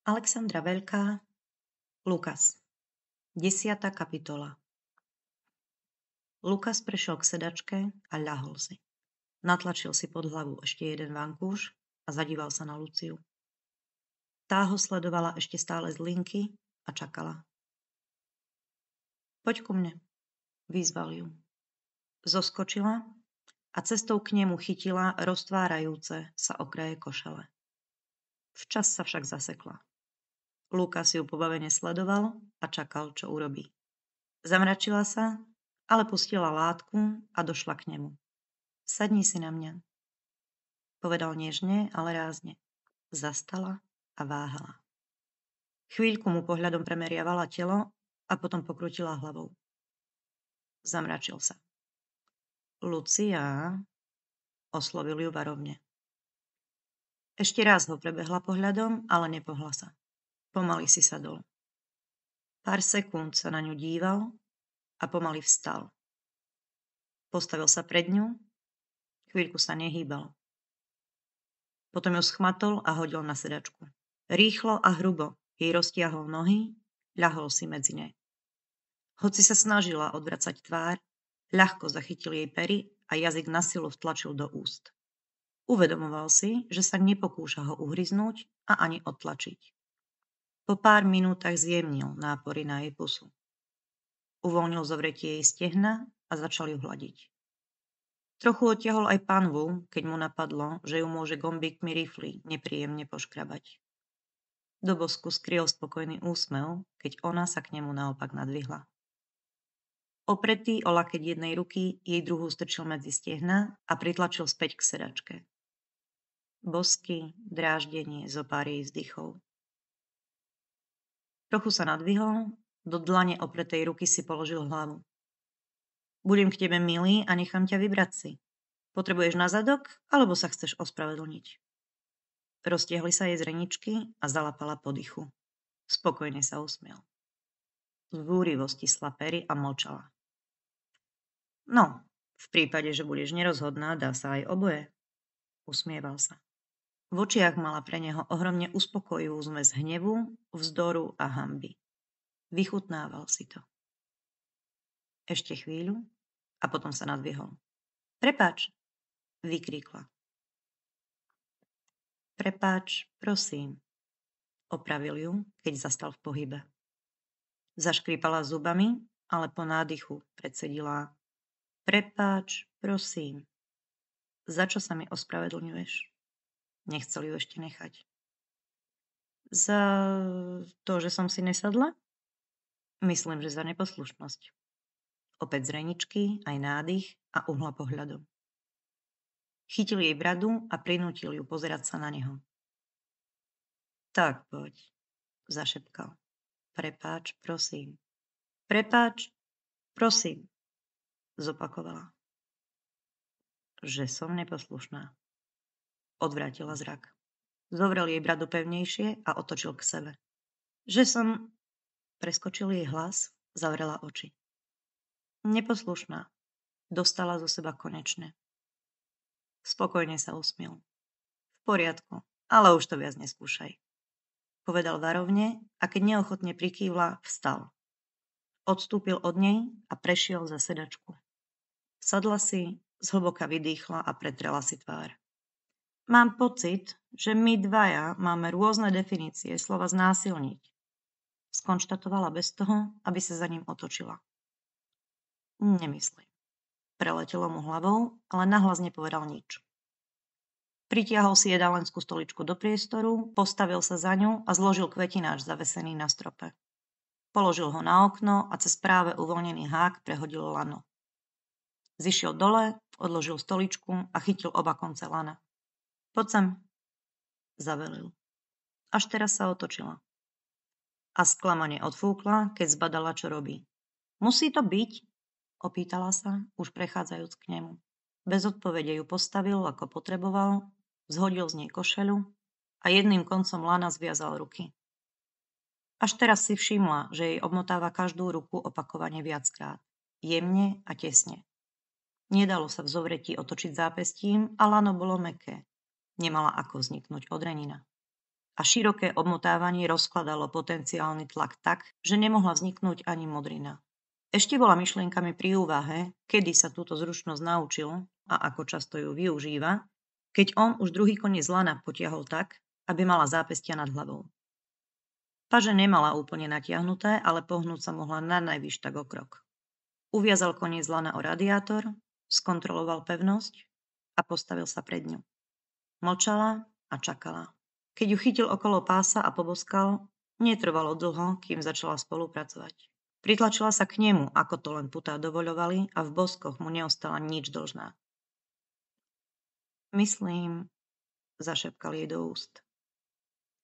Alexandra Veľká, Lukas, 10. kapitola. Lukas prešiel k sedačke a ľahol si. Natlačil si pod hlavu ešte jeden vankúš a zadíval sa na Luciu. Tá ho sledovala ešte stále z linky a čakala. Poď ku mne, vyzval ju. Zoskočila a cestou k nemu chytila roztvárajúce sa okraje košele. Včas sa však zasekla. Lukas ju pobavene sledoval a čakal, čo urobí. Zamračila sa, ale pustila látku a došla k nemu. Sadni si na mňa, povedal nežne, ale rázne. Zastala a váhala. Chvíľku mu pohľadom premeriavala telo a potom pokrútila hlavou. Zamračil sa. Lucia, oslovil ju varovne. Ešte raz ho prebehla pohľadom, ale nepohla sa. Pomaly si sadol. Pár sekúnd sa na ňu díval a pomaly vstal. Postavil sa pred ňu, chvíľku sa nehýbal. Potom ju schmatol a hodil na sedačku. Rýchlo a hrubo jej roztiahol nohy, ľahol si medzi ne. Hoci sa snažila odvracať tvár, ľahko zachytil jej pery a jazyk na silu vtlačil do úst. Uvedomoval si, že sa nepokúša ho uhryznúť a ani odtlačiť. Po pár minútach zjemnil nápory na jej pusu. Uvoľnil zovretie jej stehna a začal ju hľadiť. Trochu odtiahol aj panvu, keď mu napadlo, že ju môže gombíkmi rifly nepríjemne poškrabať. Do bosku skryl spokojný úsmev, keď ona sa k nemu naopak nadvihla. Opretý o lakeť jednej ruky jej druhú strčil medzi stehna a pritlačil späť k sedačke. Bosky, dráždenie, zopár jej vzdychov. Trochu sa nadvihol, do dlane opretej ruky si položil hlavu. Budem k tebe milý a nechám ťa vybrať si. Potrebuješ na zadok, alebo sa chceš ospravedlniť? Roztiahli sa jej zreničky a zalapala po dychu. Spokojne sa usmiel. Zúrivo stisla pery a mlčala. No, v prípade, že budeš nerozhodná, dá sa aj oboje. Usmieval sa. V očiach mala pre neho ohromne uspokojivú zmes hnevu, vzdoru a hanby. Vychutnával si to. Ešte chvíľu a potom sa nadvihol. Prepáč, vykríkla. Prepáč, prosím, opravil ju, keď zastal v pohybe. Zaškrípala zubami, ale po nádychu predsedila. Prepáč, prosím. Za čo sa mi ospravedlňuješ? Nechcel ju ešte nechať. Za to, že som si nesadla? Myslím, že za neposlušnosť. Opäť zreničky, aj nádych a uhla pohľadom. Chytil jej bradu a prinútil ju pozerať sa na neho. Tak poď, zašepkal. Prepáč, prosím. Prepáč, prosím, zopakovala. Že som neposlušná. Odvrátila zrak. Zovrel jej bradu pevnejšie a otočil k sebe. Že som... Preskočil jej hlas, zavrela oči. Neposlušná. Dostala zo seba konečne. Spokojne sa usmiel. V poriadku, ale už to viac neskúšaj. Povedal varovne a keď neochotne prikývla, vstal. Odstúpil od nej a prešiel za sedačku. Sadla si, zhlboka vydýchla a pretrela si tvár. Mám pocit, že my dvaja máme rôzne definície slova znásilniť. Skonštatovala bez toho, aby sa za ním otočila. Nemyslím. Preletelo mu hlavou, ale nahlas nepovedal nič. Pritiahol si jedálenskú stoličku do priestoru, postavil sa za ňu a zložil kvetináč zavesený na strope. Položil ho na okno a cez práve uvoľnený hák prehodil lano. Zišiel dole, odložil stoličku a chytil oba konce lana. Poď sem, zavelil. Až teraz sa otočila. A sklamane odfúkla, keď zbadala, čo robí. Musí to byť? Opýtala sa, už prechádzajúc k nemu. Bez odpovede ju postavil, ako potreboval, zhodil z nej košeľu a jedným koncom lana zviazal ruky. Až teraz si všimla, že jej obmotáva každú ruku opakovane viackrát. Jemne a tesne. Nedalo sa v zovretí otočiť zápestím a lano bolo mäkké. Nemala ako vzniknúť odrenina. a široké obmotávanie rozkladalo potenciálny tlak tak, že nemohla vzniknúť ani modrina. Ešte bola myšlienkami pri úvahe, kedy sa túto zručnosť naučil a ako často ju využíva, keď on už druhý koniec lana potiahol tak, aby mala zápestia nad hlavou. Paže nemala úplne natiahnuté, ale pohnúť sa mohla na najvyš tak o krok. Uviazal koniec lana o radiátor, skontroloval pevnosť a postavil sa pred ňu. Mlčala a čakala. Keď ju chytil okolo pása a poboskal, netrvalo dlho, kým začala spolupracovať. Pritlačila sa k nemu, ako to len putá dovoľovali, a v boskoch mu neostala nič dlžná. Myslím, zašepkal jej do úst,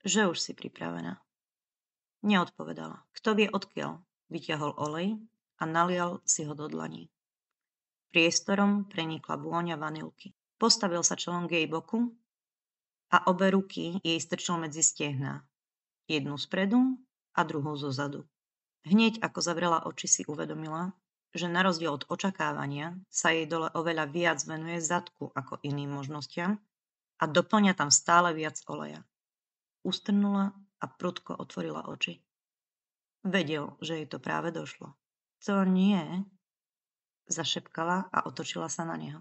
že už si pripravená. Neodpovedala. Kto vie odkiaľ? Vyťahol olej a nalial si ho do dlaní. Priestorom prenikla vôňa vanilky. Postavil sa čelom k jej boku a obe ruky jej strčil medzi stehná. Jednu spredu a druhú zozadu. Hneď ako zavrela oči, si uvedomila, že na rozdiel od očakávania sa jej dole oveľa viac venuje zadku ako iným možnostiam a doplňa tam stále viac oleja. Ustrnula a prudko otvorila oči. Vedel, že jej to práve došlo. To nie, zašepkala a otočila sa na neho.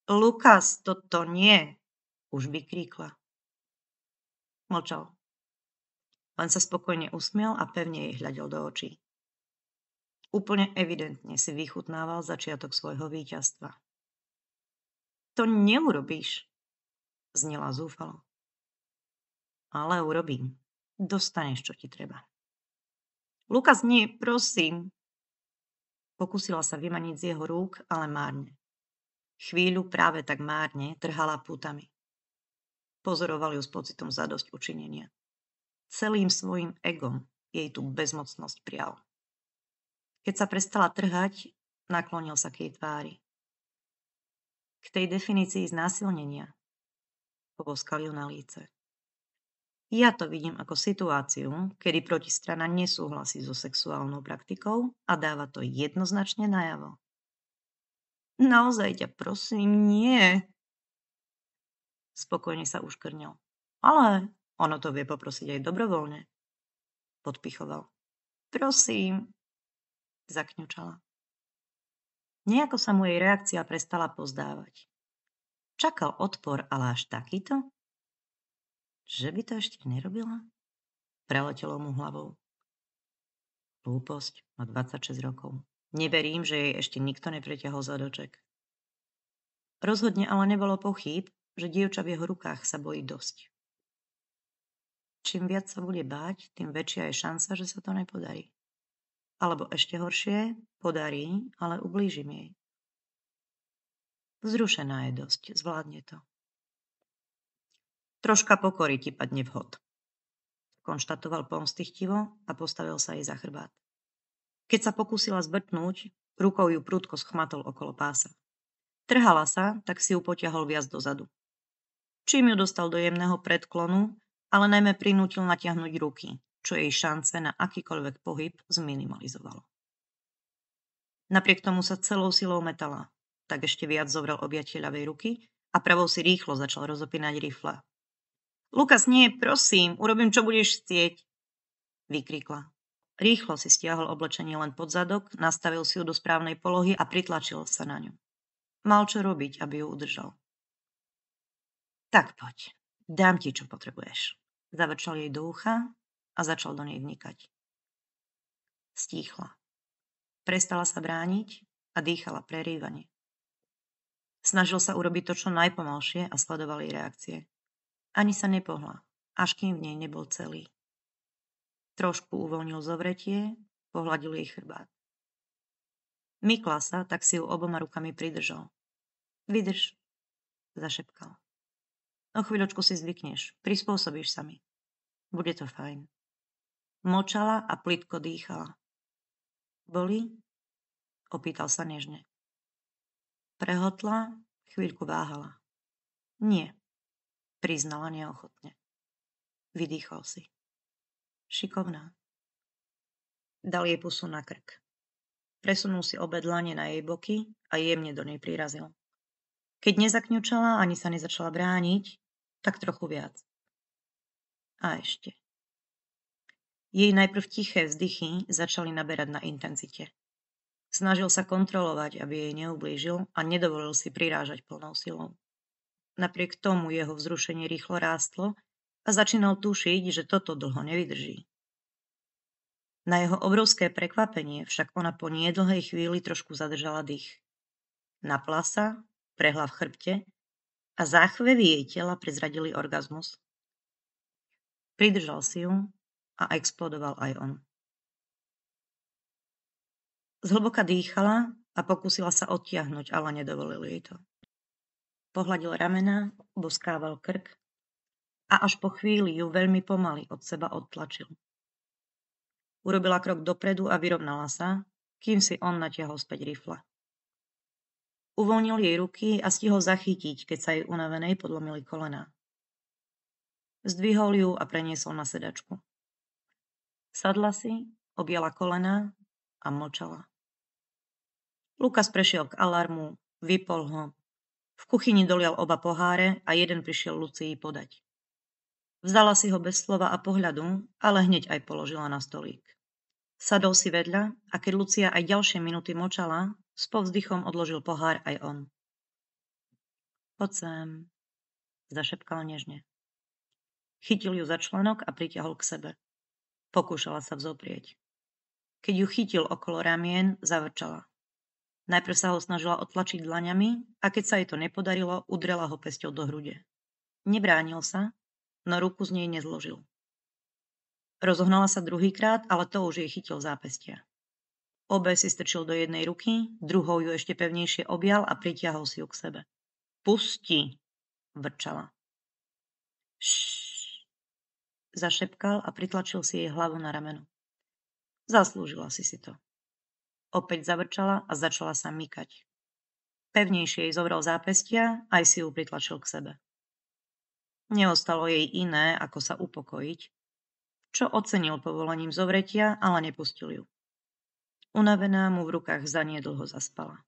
Lukas, toto nie, už vykríkla. Mlčal. Len sa spokojne usmiel a pevne jej hľadel do očí. Úplne evidentne si vychutnával začiatok svojho víťazstva. To neurobíš, znela zúfalo. Ale urobím. Dostaneš, čo ti treba. Lukas, nie, prosím. Pokúsila sa vymaniť z jeho rúk, ale márne. Chvíľu práve tak márne trhala pútami. Pozoroval ju s pocitom zadosť učinenia. Celým svojim egom jej tú bezmocnosť prial. Keď sa prestala trhať, naklonil sa k jej tvári. K tej definícii znásilnenia poboskal ju na líce. Ja to vidím ako situáciu, kedy protistrana nesúhlasí so sexuálnou praktikou a dáva to jednoznačne najavo. Naozaj ťa prosím, nie. Spokojne sa uškrnil. Ale ono to vie poprosiť aj dobrovoľne. Podpichoval. Prosím, zakňučala. Nejako sa mu jej reakcia prestala pozdávať. Čakal odpor, ale až takýto? Že by to ešte nerobila? Preletelo mu hlavou. Hlúposť, má 26 rokov. Neverím, že jej ešte nikto nepreťahol zadoček. Rozhodne ale nebolo pochýb, že dievča v jeho rukách sa bojí dosť. Čím viac sa bude báť, tým väčšia je šanca, že sa to nepodarí. Alebo ešte horšie, podarí, ale ublížim jej. Vzrušená je dosť, zvládne to. Troška pokory ti padne vhod, konštatoval pomstychtivo a postavil sa jej za chrbát. Keď sa pokúsila zvrtnúť, rukou ju prudko schmatol okolo pása. Trhala sa, tak si ju potiahol viac dozadu. Čím ju dostal do jemného predklonu, ale najmä prinútil natiahnuť ruky, čo jej šance na akýkoľvek pohyb zminimalizovalo. Napriek tomu sa celou silou metala, tak ešte viac zovrel objatie ľavej ruky a pravou si rýchlo začal rozopínať rifle. Lukas, nie, prosím, urobím, čo budeš chcieť, vykríkla. Rýchlo si stiahol oblečenie len pod zadok, nastavil si ju do správnej polohy a pritlačil sa na ňu. Mal čo robiť, aby ju udržal. Tak poď, dám ti, čo potrebuješ, zavrčal jej do ucha a začal do nej vnikať. Stíchla. Prestala sa brániť a dýchala prerývane. Snažil sa urobiť to, čo najpomalšie a sledoval jej reakcie. Ani sa nepohla, až kým v nej nebol celý. Trošku uvoľnil zovretie, pohľadil jej chrbát. Mykla sa, tak si ju oboma rukami pridržal. Vydrž, zašepkal. O chvíľočku si zvykneš, prispôsobíš sa mi. Bude to fajn. Mlčala a plitko dýchala. Bolí? Opýtal sa nežne. Prehotla, chvíľku váhala. Nie, priznala neochotne. Vydýchol si. Šikovná. Dal jej pusu na krk. Presunul si obe dlane na jej boky a jemne do nej prirazil. Keď nezakňučala ani sa nezačala brániť, tak trochu viac. A ešte. Jej najprv tiché vzdychy začali naberať na intenzite. Snažil sa kontrolovať, aby jej neublížil a nedovolil si prirážať plnou silou. Napriek tomu jeho vzrušenie rýchlo rástlo a začínal tušiť, že toto dlho nevydrží. Na jeho obrovské prekvapenie však ona po niedlhej chvíli trošku zadržala dých. Napla sa, prehla v chrbte a záchvevy jej tela prezradili orgazmus. Pridržal si ju a explodoval aj on. Zhlboka dýchala a pokúsila sa odtiahnuť, ale nedovolil jej to. Pohľadil ramená, boskával krk a až po chvíli ju veľmi pomaly od seba odtlačil. Urobila krok dopredu a vyrovnala sa, kým si on natiahol späť rifle. Uvoľnil jej ruky a stihol zachytiť, keď sa jej unavenej podlomili kolená. Zdvihol ju a preniesol na sedačku. Sadla si, objala kolená a mlčala. Lukas prešiel k alarmu, vypol ho. V kuchyni dolial oba poháre a jeden prišiel Lucii podať. Vzala si ho bez slova a pohľadu, ale hneď aj položila na stolík. Sadol si vedľa a keď Lucia aj ďalšie minúty mlčala, s povzdychom odložil pohár aj on. Poď sem, zašepkal nežne. Chytil ju za členok a pritiahol k sebe. Pokúšala sa vzoprieť. Keď ju chytil okolo ramien, zavrčala. Najprv sa ho snažila otlačiť dlaňami a keď sa jej to nepodarilo, udrela ho pesťou do hrude. Nebránil sa, no ruku z nej nezložil. Rozohnala sa druhýkrát, ale to už jej chytil zápestia. Obe si strčil do jednej ruky, druhou ju ešte pevnejšie objal a pritiahol si ju k sebe. Pusti, vrčala. Ššš, zašepkal a pritlačil si jej hlavu na rameno. Zaslúžila si to. Opäť zavrčala a začala sa mykať. Pevnejšie jej zobral zápestia, aj si ju pritlačil k sebe. Neostalo jej iné, ako sa upokojiť, čo ocenil povolením zovretia, ale nepustil ju. Unavená mu v rukách zanedlho zaspala.